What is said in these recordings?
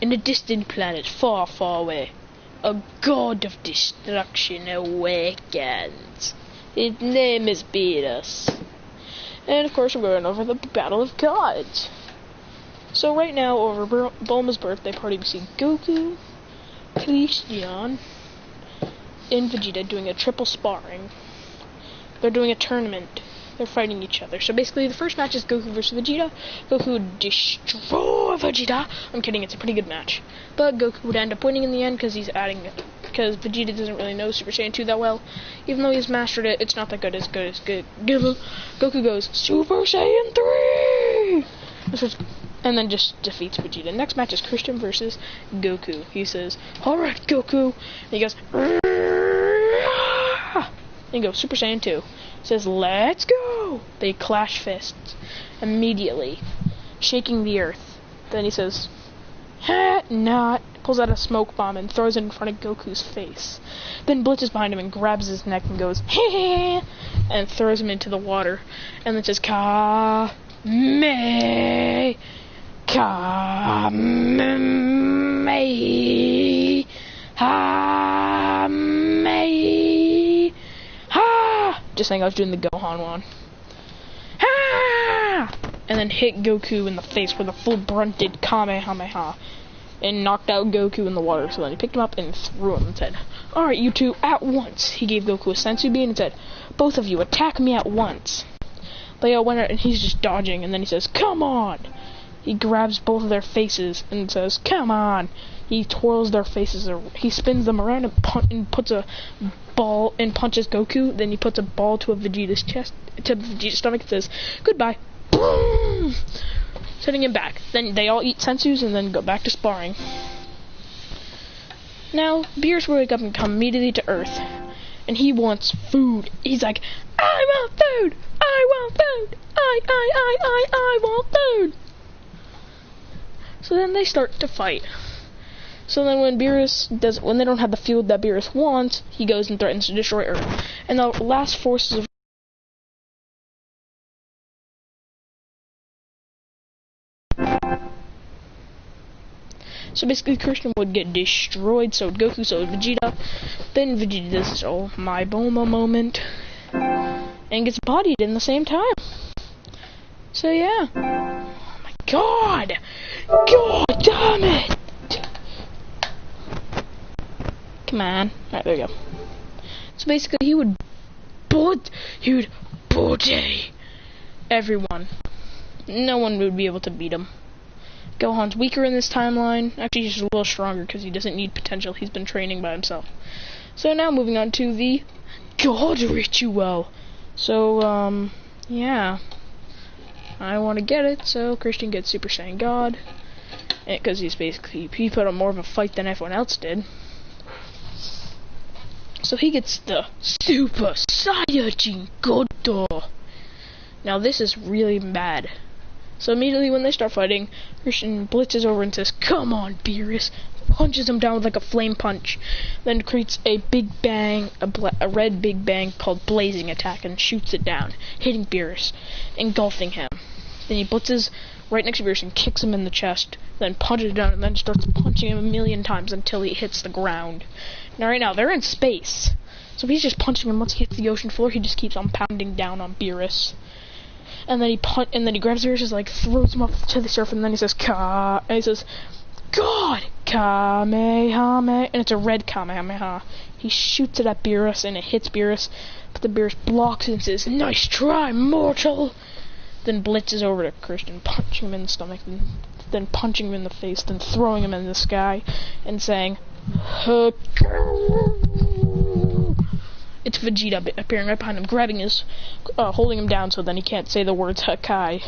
in a distant planet far, far away, a god of destruction awakens. His name is Beerus. And of course we're going over the Battle of Gods. So right now, over Bulma's birthday party, we see Goku, Christian, and Vegeta doing a triple sparring. They're doing a tournament. They're fighting each other. So basically, the first match is Goku versus Vegeta. Goku would destroy Vegeta. I'm kidding, it's a pretty good match. But Goku would end up winning in the end because because Vegeta doesn't really know Super Saiyan 2 that well. Even though he's mastered it, it's not that good as Goku goes, Super Saiyan 3! And then just defeats Vegeta. Next match is Christian versus Goku. He says, alright, Goku. And he goes, and he goes, Super Saiyan 2. Says, let's go! They clash fists immediately, shaking the earth. Then he says, ha, not, pulls out a smoke bomb and throws it in front of Goku's face. Then Blitz is behind him and grabs his neck and goes, heh, and throws him into the water. And then says, Ka-me, Ka-me, Ha-me, Ha! Just saying, I was doing the Gohan one. Ha! And then hit Goku in the face with a full-brunted Kamehameha. And knocked out Goku in the water. So then he picked him up and threw him and said, alright, you two, at once. He gave Goku a senzu bean and said, both of you, attack me at once. They all went out and he's just dodging. And then he says, come on. He grabs both of their faces and says, come on. He twirls their faces, he spins them around and puts a ball and punches Goku. Then he puts a ball to Vegeta's chest, to Vegeta's stomach, and says, goodbye. Boom! Sending him back. Then they all eat senzus and then go back to sparring. Now, Beerus will wake up and come immediately to Earth. And he wants food. He's like, I want food! I want food! I want food! So then they start to fight. So then when they don't have the food that Beerus wants, he goes and threatens to destroy Earth. And the last forces of So basically Christian would get destroyed, so would Goku, so would Vegeta. Then Vegeta does this my Bulma moment. And gets bodied in the same time. So yeah. Oh my god! God damn it! Come on. Alright, there we go. So basically he would body everyone. No one would be able to beat him. Gohan's weaker in this timeline. Actually, he's just a little stronger because he doesn't need potential. He's been training by himself. So now moving on to the God Ritual. So, yeah. I want to get it, so Christian gets Super Saiyan God. Because he put on more of a fight than everyone else did. So he gets the Super Saiyajin Godo. Now this is really bad. So immediately when they start fighting, Christian blitzes over and says, come on, Beerus. Punches him down with like a flame punch. Then creates a big bang, a red big bang called Blazing Attack and shoots it down, hitting Beerus, engulfing him. Then he blitzes right next to Beerus and kicks him in the chest, then punches down and then starts punching him a million times until he hits the ground. Now right now, they're in space. So if he's just punching him once he hits the ocean floor, he just keeps on pounding down on Beerus. And then he grabs Beerus, just like throws him up to the surface, and then he says and he says, God, Kamehameha, and it's a red Kamehameha. He shoots it at Beerus, and it hits Beerus, but the Beerus blocks it and says, nice try, mortal. Then blitzes over to Christian, punching him in the stomach, and then punching him in the face, then throwing him in the sky, and saying, it's Vegeta appearing right behind him, grabbing his, holding him down so then he can't say the words Hakai.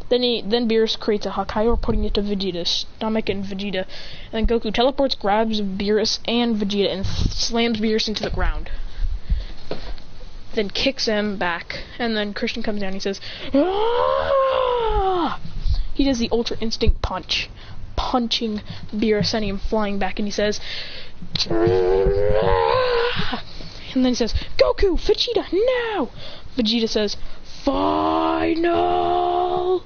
Then Beerus creates a Hakai, putting it to Vegeta's stomach and Vegeta. And then Goku teleports, grabs Beerus and Vegeta, and slams Beerus into the ground. Then kicks him back, and then Christian comes down and he says, Aah! He does the Ultra Instinct punch, punching Beerus, sending him flying back, and he says, Aah! And then he says, Goku, Vegeta, now! Vegeta says, final!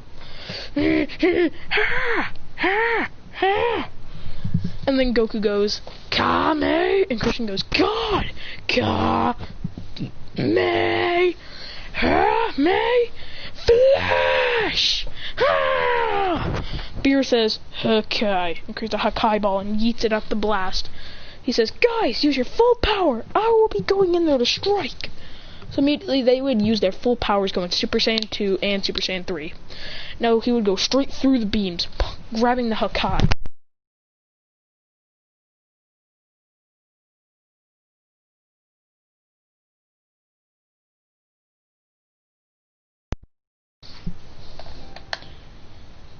ha. And then Goku goes, Kame, and Christian goes, God, Ka, Me, Ha, Me, Flash, Ha. Beerus says, Hakai, and creates a Hakai ball and yeets it at the blast. He says, guys, use your full power. I will be going in there to strike. So immediately they would use their full powers going Super Saiyan 2 and Super Saiyan 3. Now he would go straight through the beams, grabbing the Hakai.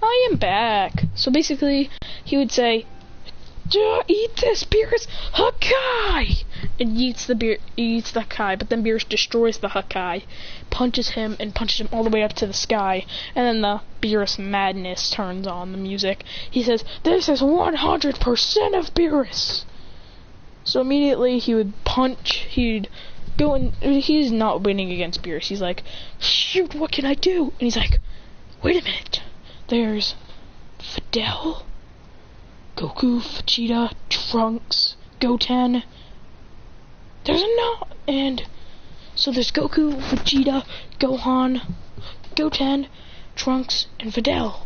I am back. So basically, he would say, eat this, Beerus, Hakai! And eats the Hakai, but then Beerus destroys the Hakai, punches him all the way up to the sky, and then the Beerus madness turns on the music. He says, this is 100% of Beerus! So immediately he would punch, he'd go and, he's not winning against Beerus. He's like, shoot, what can I do? And he's like, wait a minute, there's Videl, Goku, Vegeta, Trunks, Goten. There's and so there's Goku, Vegeta, Gohan, Goten, Trunks, and Videl.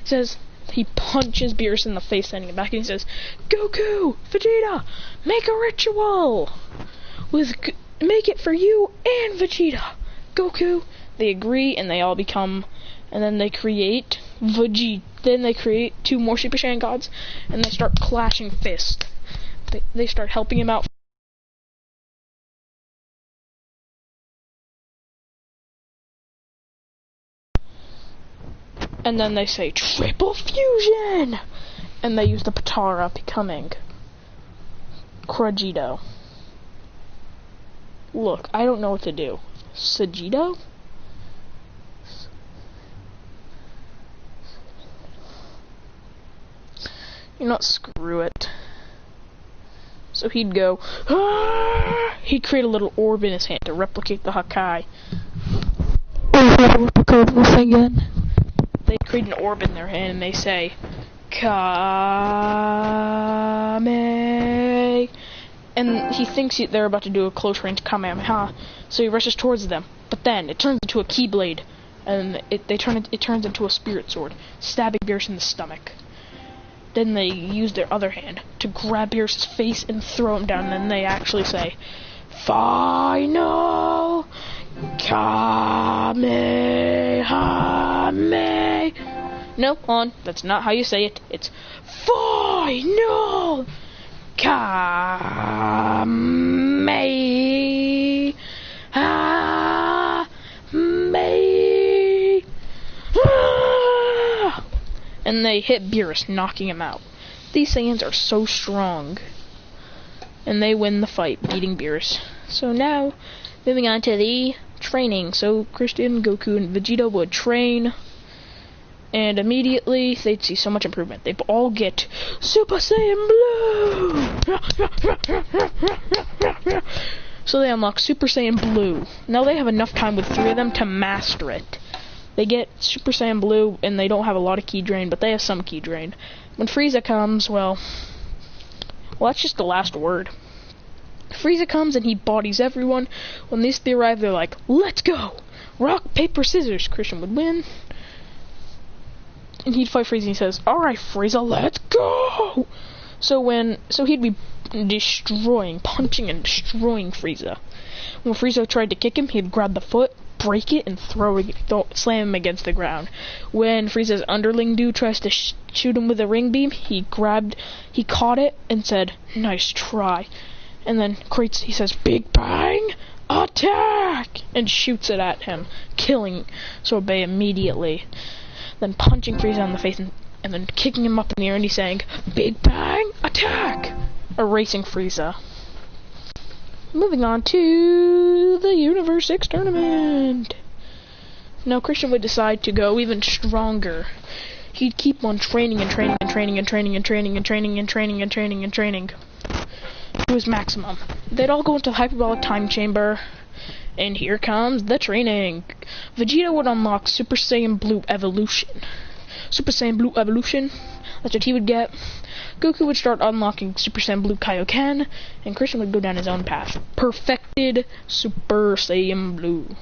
He says he punches Beerus in the face, sending him back, and he says, Goku, Vegeta, make a ritual make it for you and Vegeta. Goku. They agree, and they all become, and then they create Vegeta. Then they create 2 more Super Saiyan gods, and they start clashing fists. They start helping him out. And then they say, triple fusion! And they use the Potara, becoming Cragito. Look, I don't know what to do. Sagito? You know what, screw it. So he'd go, ah! He'd create a little orb in his hand to replicate the Hakai. Replicate this again. They create an orb in their hand and they say, Kame. And he thinks they're about to do a close range Kamehameha, so he rushes towards them. But then it turns into a Keyblade, and it turns into a Spirit Sword, stabbing Beerus in the stomach. Then they use their other hand to grab Beerus' face and throw him down, and then they actually say, Final Kamehameha. No, on. That's not how you say it. It's Final Kamehameha. And they hit Beerus, knocking him out. These Saiyans are so strong. And they win the fight, beating Beerus. So now, moving on to the training. So Christian, Goku, and Vegeta would train. And immediately, they'd see so much improvement. They'd all get Super Saiyan Blue! So they unlock Super Saiyan Blue. Now they have enough time with 3 of them to master it. They get Super Saiyan Blue, and they don't have a lot of Ki Drain, but they have some Ki Drain. When Frieza comes, well, that's just the last word. Frieza comes, and he bodies everyone. When these 3 arrive, they're like, let's go! Rock, paper, scissors. Christian would win. And he'd fight Frieza, and he says, alright, Frieza, let's go! So he'd be punching and destroying Frieza. When Frieza tried to kick him, he'd grab the foot, break it, and slam him against the ground. When Frieza's underling dude tries to shoot him with a ring beam, he caught it and said, nice try. And then he says, Big Bang, attack! And shoots it at him, killing Sorbet immediately. Then punching Frieza in the face and then kicking him up in the air, and he's saying, Big Bang, attack! Erasing Frieza. Moving on to the Universe 6 tournament. Now Christian would decide to go even stronger. He'd keep on training and training and training and training and training and training and training and training and training to his maximum. They'd all go into the hyperbolic time chamber, and here comes the training. Vegeta would unlock Super Saiyan Blue Evolution. Super Saiyan Blue Evolution That's what he would get. Goku would start unlocking Super Saiyan Blue Kaioken, and Christian would go down his own path. Perfected Super Saiyan Blue.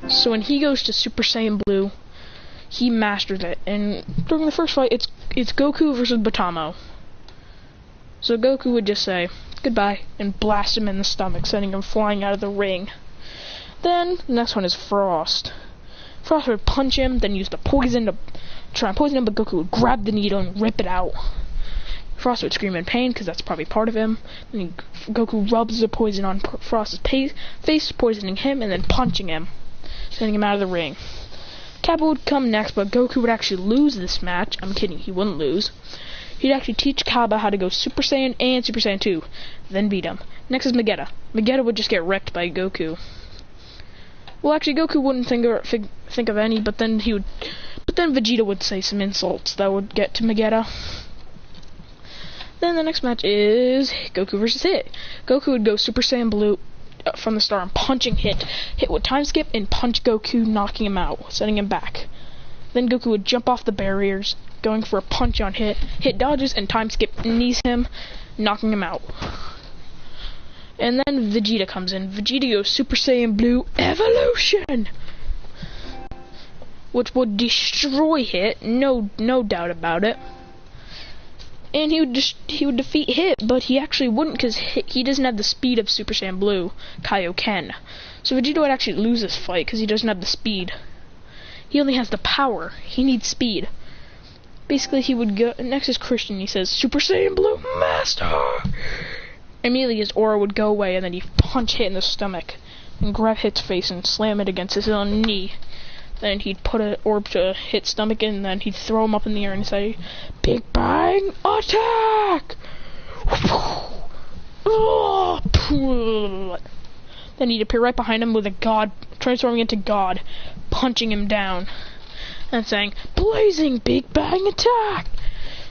So when he goes to Super Saiyan Blue, he masters it, and during the first fight, it's Goku versus Batamo. So Goku would just say goodbye and blast him in the stomach, sending him flying out of the ring. Then the next one is Frost. Frost would punch him, then use the poison to try and poison him, but Goku would grab the needle and rip it out. Frost would scream in pain, because that's probably part of him. Then Goku rubs the poison on Frost's face, poisoning him, and then punching him, sending him out of the ring. Kappa would come next, but Goku would actually lose this match. I'm kidding, he wouldn't lose. He'd actually teach Kappa how to go Super Saiyan and Super Saiyan 2, then beat him. Next is Vegeta. Vegeta would just get wrecked by Goku. Well, actually, Goku wouldn't think of any, but then Vegeta would say some insults that would get to Vegeta. Then the next match is Goku versus Hit. Goku would go Super Saiyan Blue from the start and punching Hit. Hit would time skip and punch Goku, knocking him out, sending him back. Then Goku would jump off the barriers, going for a punch on Hit. Hit dodges and time skip knees him, knocking him out. And then Vegeta comes in. Vegeta goes Super Saiyan Blue Evolution, which would destroy Hit, no doubt about it. And he would defeat Hit, but he actually wouldn't, because he doesn't have the speed of Super Saiyan Blue Kaioken. So Vegeta would actually lose this fight because he doesn't have the speed. He only has the power. He needs speed. Basically, he would go. Next is Christian. He says, Super Saiyan Blue Master. Immediately, his aura would go away, and then he'd punch Hit in the stomach and grab Hit's face and slam it against his own knee. Then he'd put an orb to Hit's stomach, and then he'd throw him up in the air and say, Big Bang Attack! Then he'd appear right behind him with a god, transforming into God, punching him down, and saying, Blazing Big Bang Attack!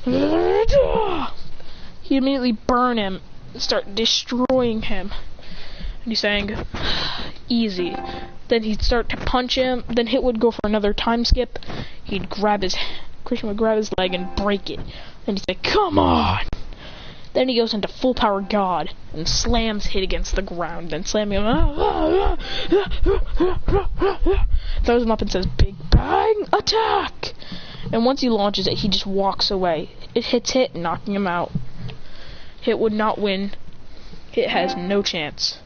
He'd immediately burn him, start destroying him. And he's saying, easy. Then he'd start to punch him, then Hit would go for another time skip. Christian would grab his leg and break it. Then he'd say, come on! Then he goes into full power God and slams Hit against the ground, then slamming him, throws him up and says, Big Bang Attack! And once he launches it, he just walks away. It hits Hit, knocking him out. Hit would not win. Hit has no chance.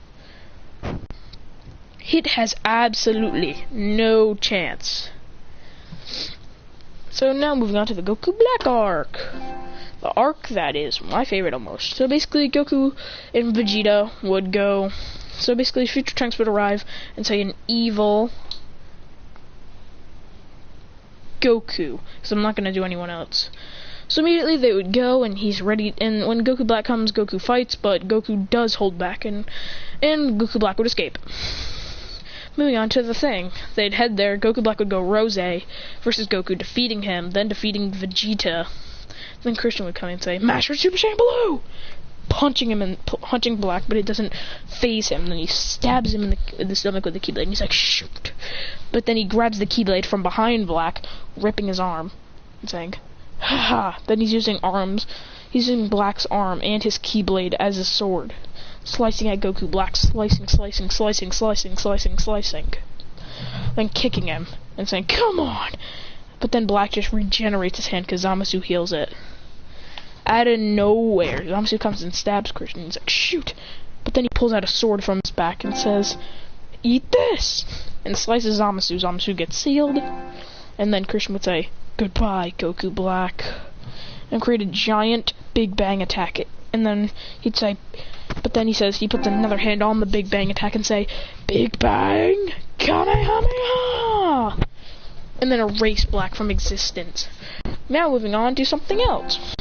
Hit has absolutely no chance. So now moving on to the Goku Black arc. The arc that is my favorite almost. So basically Goku and Vegeta would go. So basically Future Trunks would arrive and say an evil Goku. So I'm not going to do anyone else. So immediately they would go, and he's ready, and when Goku Black comes, Goku fights, but Goku does hold back, and Goku Black would escape. Moving on to the thing. They'd head there, Goku Black would go Rose versus Goku, defeating him, then defeating Vegeta. Then Christian would come and say, Master Super Saiyan Blue! Punching him and punching Black, but it doesn't phase him. Then he stabs him in the stomach with the Keyblade, and he's like, shoot! But then he grabs the Keyblade from behind Black, ripping his arm, and saying, haha! Then he's using arms. He's using Black's arm and his Keyblade as a sword, slicing at Goku Black, slicing. Then kicking him and saying, come on! But then Black just regenerates his hand because Zamasu heals it. Out of nowhere, Zamasu comes and stabs Christian. He's like, shoot! But then he pulls out a sword from his back and says, eat this! And slices Zamasu. Zamasu gets sealed. And then Christian would say, goodbye, Goku Black. And create a giant Big Bang Attack. And then he'd say, but then he says, he puts another hand on the Big Bang Attack and say, Big Bang Kamehameha! And then erase Black from existence. Now moving on to something else.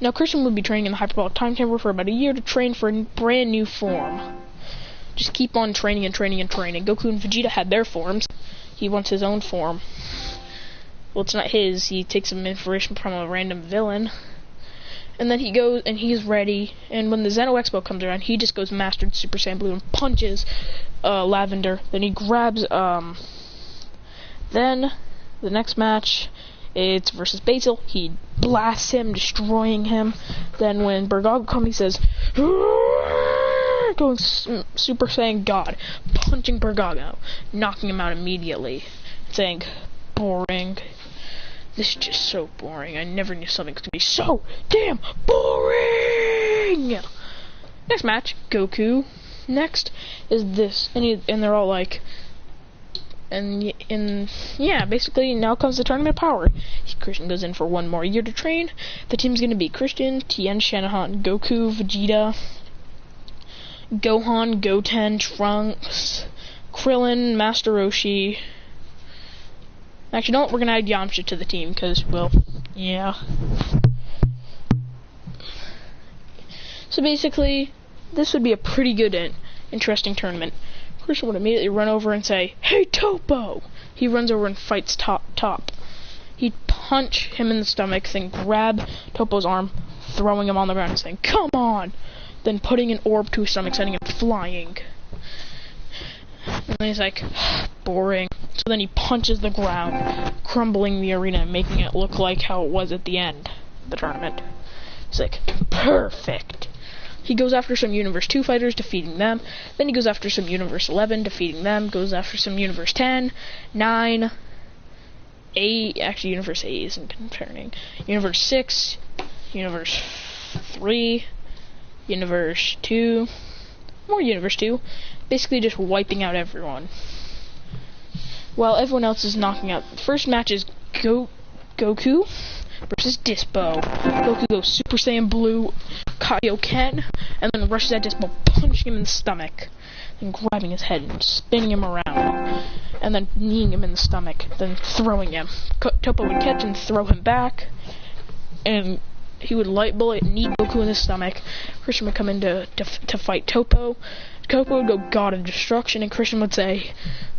Now Christian would be training in the Hyperbolic Time Chamber for about a year to train for a brand new form. Just keep on training and training and training. Goku and Vegeta had their forms. He wants his own form. Well, it's not his. He takes some information from a random villain. And then he goes, and he's ready. And when the Zeno Expo comes around, he just goes Mastered Super Saiyan Blue and punches Lavender. Then he grabs, then the next match It's versus Basil. He blasts him, destroying him. Then when Bergogo comes, he says, going Super Saiyan God, punching Bergogo, knocking him out immediately, saying, boring. This is just so boring. I never knew something could be so damn boring! Next match, Goku. Next is this, and they're all like, yeah, basically now comes the Tournament of Power. Christian goes in for 1 more year to train. The team's gonna be Christian, Tien Shinhan, Goku, Vegeta, Gohan, Goten, Trunks, Krillin, Master Roshi. Actually, no, we're gonna add Yamcha to the team because, well, yeah. So basically, this would be a pretty good and interesting tournament. Christian would immediately run over and say, "Hey, Toppo!" He runs over and fights Top. He'd punch him in the stomach, then grab Toppo's arm, throwing him on the ground and saying, "Come on!" Then putting an orb to his stomach, sending him flying. And then he's like, boring. So then he punches the ground, crumbling the arena and making it look like how it was at the end of the tournament. He's like, perfect. He goes after some Universe 2 fighters, defeating them. Then he goes after some Universe 11, defeating them. Goes after some Universe 10, 9, 8. Actually, Universe 8 isn't concerning. Universe 6, Universe 3, Universe 2, more Universe 2. Basically just wiping out everyone. While everyone else is knocking out. The first match is Goku versus Dispo. Goku goes Super Saiyan Blue, Kaioken, and then rushes at Dispo, punching him in the stomach, then grabbing his head and spinning him around, and then kneeing him in the stomach, then throwing him. Toppo would catch and throw him back, and he would light bullet and knee Goku in the stomach. Christian would come in to fight Toppo. Toppo would go God of Destruction, and Christian would say,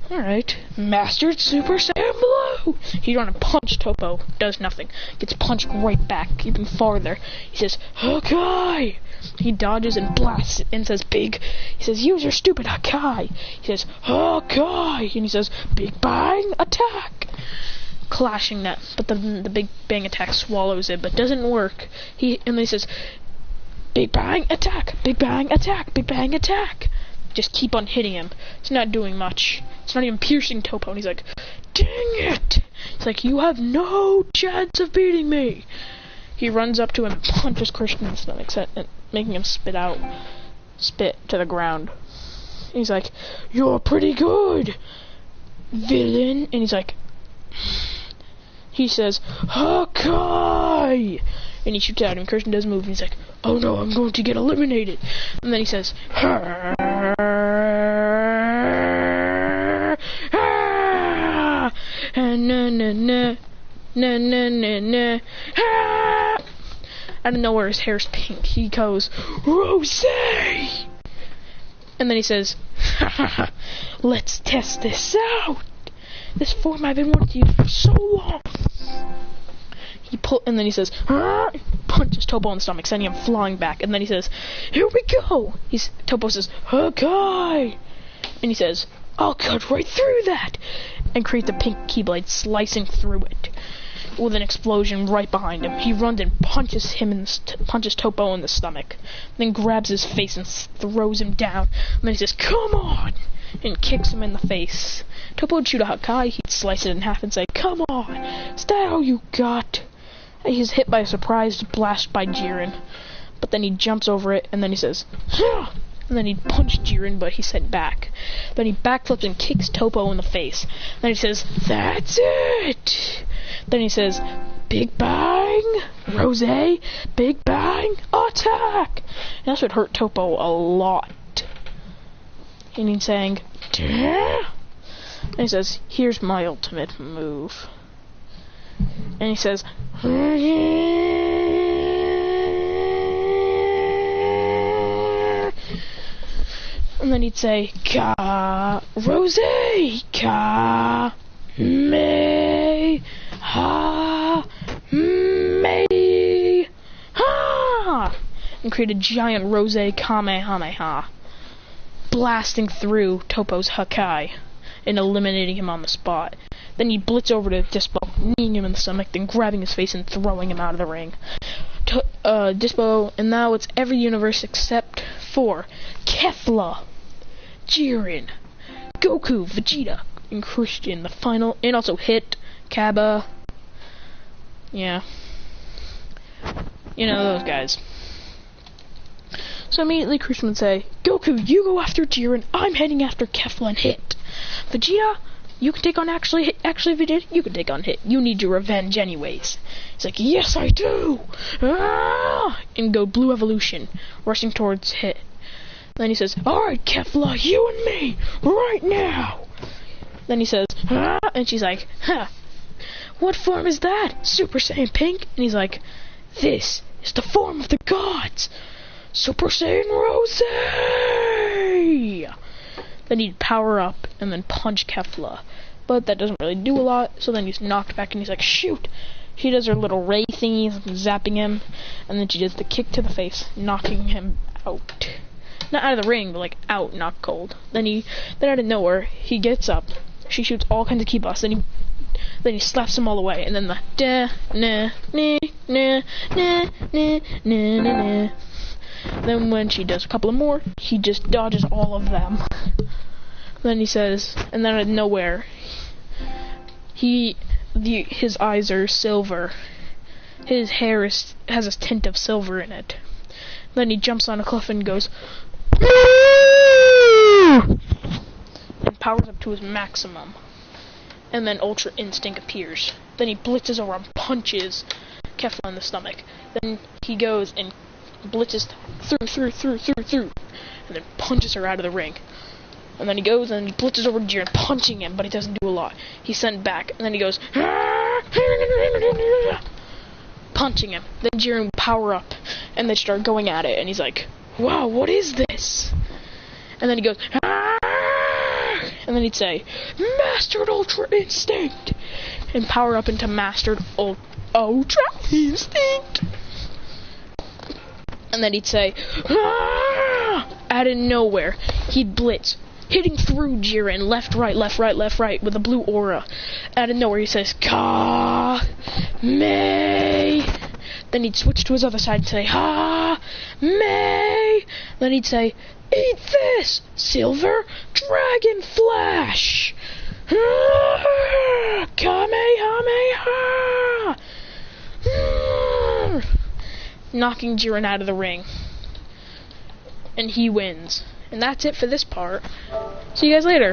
"Alright, Mastered Super Saiyan Blue!" He'd run and punch Toppo. Does nothing. Gets punched right back, even farther. He says, "Hakai!" He dodges and blasts it and says, "Big." He says, "Use your stupid Hakai." He says, "Hakai!" And he says, "Big Bang Attack!" Clashing that, but the Big Bang Attack swallows it, but doesn't work. And then he says, "Big Bang Attack! Big Bang Attack! Big Bang Attack!" Just keep on hitting him. It's not doing much. It's not even piercing Toppo. And he's like, "Dang it!" He's like, "You have no chance of beating me." He runs up to him and punches Christian in the stomach, making him spit to the ground. And he's like, "You're pretty good, villain." And he's like, he says, "Hakai!" And he shoots at him. Christian does move, and he's like, "Oh no, I'm going to get eliminated." And then he says, out of nowhere his hair's pink. He goes, "Rose!" And then he says, "Let's test this out. This form I've been wanting to use for so long." And then he says, punches Toppo in the stomach, sending him flying back. And then he says, "Here we go." Toppo says, "Okay." And he says, "I'll cut right through that," and creates a pink keyblade, slicing through it with an explosion right behind him. He runs and punches Toppo in the stomach, then grabs his face and throws him down. And then he says, "Come on," and kicks him in the face. Toppo would shoot a Hakai. He'd slice it in half and say, "Come on, is that all you got?" And he's hit by a surprise blast by Jiren, but then he jumps over it, and then he says, "Huh!" And then he'd punch Jiren, but he sent back. Then he backflips and kicks Toppo in the face. Then he says, "That's it!" Then he says, "Big Bang, Rose, Big Bang Attack!" And that's what hurt Toppo a lot. And he's saying, "Duh?" And he says, "Here's my ultimate move." And he says, and then he'd say, "Ka Rose, Ka Me Ha Me Ha," and create a giant Rose Kamehameha, blasting through Toppo's Hakai and eliminating him on the spot. Then he'd blitz over to Dispo, kneeing him in the stomach, then grabbing his face and throwing him out of the ring. Dispo, and now it's every universe except for Kefla, Jiren, Goku, Vegeta, and Christian, the final, and also Hit, Kaba. Yeah. You know, those guys. So immediately Christian would say, Goku, you go after Jiren, I'm heading after Kefla and Hit. Vegeta, you can take on actually Vegeta, you can take on Hit. You need your revenge anyways. He's like, yes I do! Ah! And go Blue Evolution, rushing towards Hit. Then he says, alright Kefla, you and me, right now! Then he says, ah! And she's like, huh, what form is that? Super Saiyan Pink? And he's like, this is the form of the gods! Super Saiyan Rose! Then he'd power up and then punch Kefla. But that doesn't really do a lot, so then he's knocked back and he's like, shoot! She does her little ray thingies, zapping him, and then she does the kick to the face, knocking him out. Not out of the ring, but like out, not cold. Then out of nowhere, he gets up, she shoots all kinds of key busts, then he slaps them all away, and then the Then when she does a couple of more, he just dodges all of them. Then he says, and then out of nowhere, his eyes are silver. His hair has a tint of silver in it. Then he jumps on a cliff and goes, and powers up to his maximum. And then Ultra Instinct appears. Then he blitzes over and punches Kefla in the stomach. Then he goes and blitzes through, and then punches her out of the ring. And then he goes and he blitzes over to Jiren, punching him, but he doesn't do a lot. He's sent back, and then he goes, punching him. Then Jiren would power up, and they start going at it, and he's like, wow, what is this? And then he goes, and then he'd say, Mastered Ultra Instinct, and power up into Mastered Ultra Instinct. And then he'd say, out of nowhere, he'd blitz, hitting through Jiren, left, right, with a blue aura. Out of nowhere, he says, Ka May. Then he'd switch to his other side and say, Ha May. Then he'd say, eat this, Silver Dragon Flash. Kamehameha. Knocking Jiren out of the ring. And he wins. And that's it for this part. See you guys later.